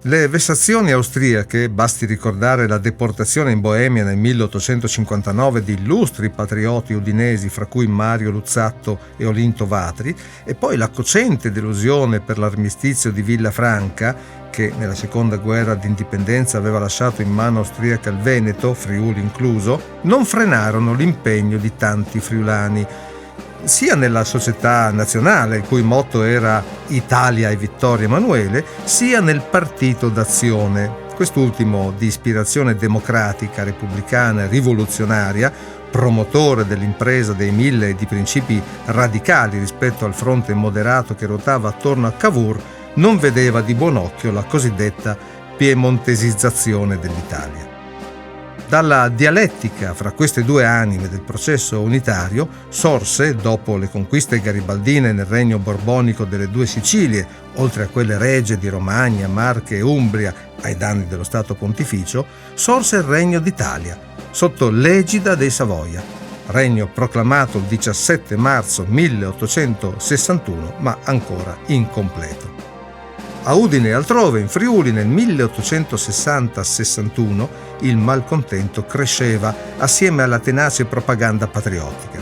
Le vessazioni austriache, basti ricordare la deportazione in Boemia nel 1859 di illustri patrioti udinesi, fra cui Mario Luzzatto e Olinto Vatri, e poi la cocente delusione per l'armistizio di Villafranca, che nella seconda guerra d'indipendenza aveva lasciato in mano austriaca il Veneto, Friuli incluso, non frenarono l'impegno di tanti friulani, sia nella società nazionale, il cui motto era Italia e Vittorio Emanuele, sia nel Partito d'Azione, quest'ultimo di ispirazione democratica, repubblicana e rivoluzionaria, promotore dell'impresa dei Mille e di principi radicali rispetto al fronte moderato che ruotava attorno a Cavour, non vedeva di buon occhio la cosiddetta piemontesizzazione dell'Italia. Dalla dialettica fra queste due anime del processo unitario sorse, dopo le conquiste garibaldine nel regno borbonico delle due Sicilie, oltre a quelle regie di Romagna, Marche e Umbria ai danni dello Stato Pontificio, sorse il Regno d'Italia, sotto l'egida dei Savoia, regno proclamato il 17 marzo 1861, ma ancora incompleto. A Udine e altrove, in Friuli, nel 1860-61, il malcontento cresceva assieme alla tenace propaganda patriottica.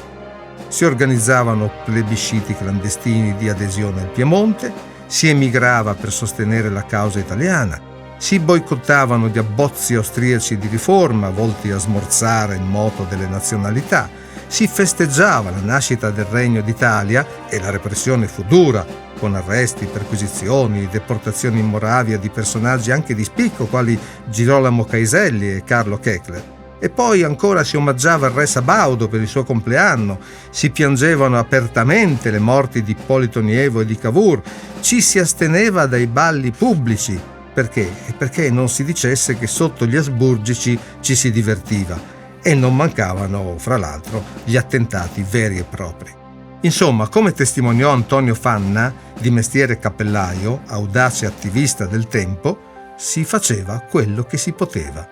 Si organizzavano plebisciti clandestini di adesione al Piemonte, si emigrava per sostenere la causa italiana, si boicottavano gli abbozzi austriaci di riforma volti a smorzare il moto delle nazionalità, si festeggiava la nascita del Regno d'Italia e la repressione fu dura, con arresti, perquisizioni, deportazioni in Moravia di personaggi anche di spicco quali Girolamo Caselli e Carlo Kechler. E poi ancora si omaggiava il re Sabaudo per il suo compleanno, si piangevano apertamente le morti di Ippolito Nievo e di Cavour, ci si asteneva dai balli pubblici. Perché? Perché non si dicesse che sotto gli asburgici ci si divertiva. E non mancavano, fra l'altro, gli attentati veri e propri. Insomma, come testimoniò Antonio Fanna, di mestiere cappellaio, audace attivista del tempo, si faceva quello che si poteva.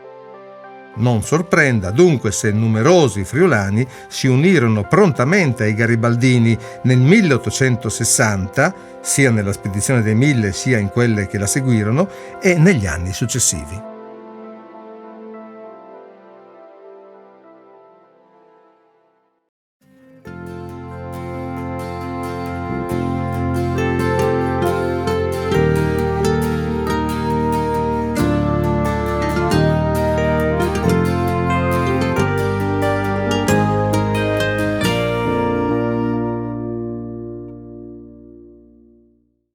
Non sorprenda dunque se numerosi friulani si unirono prontamente ai garibaldini nel 1860, sia nella spedizione dei Mille sia in quelle che la seguirono, e negli anni successivi.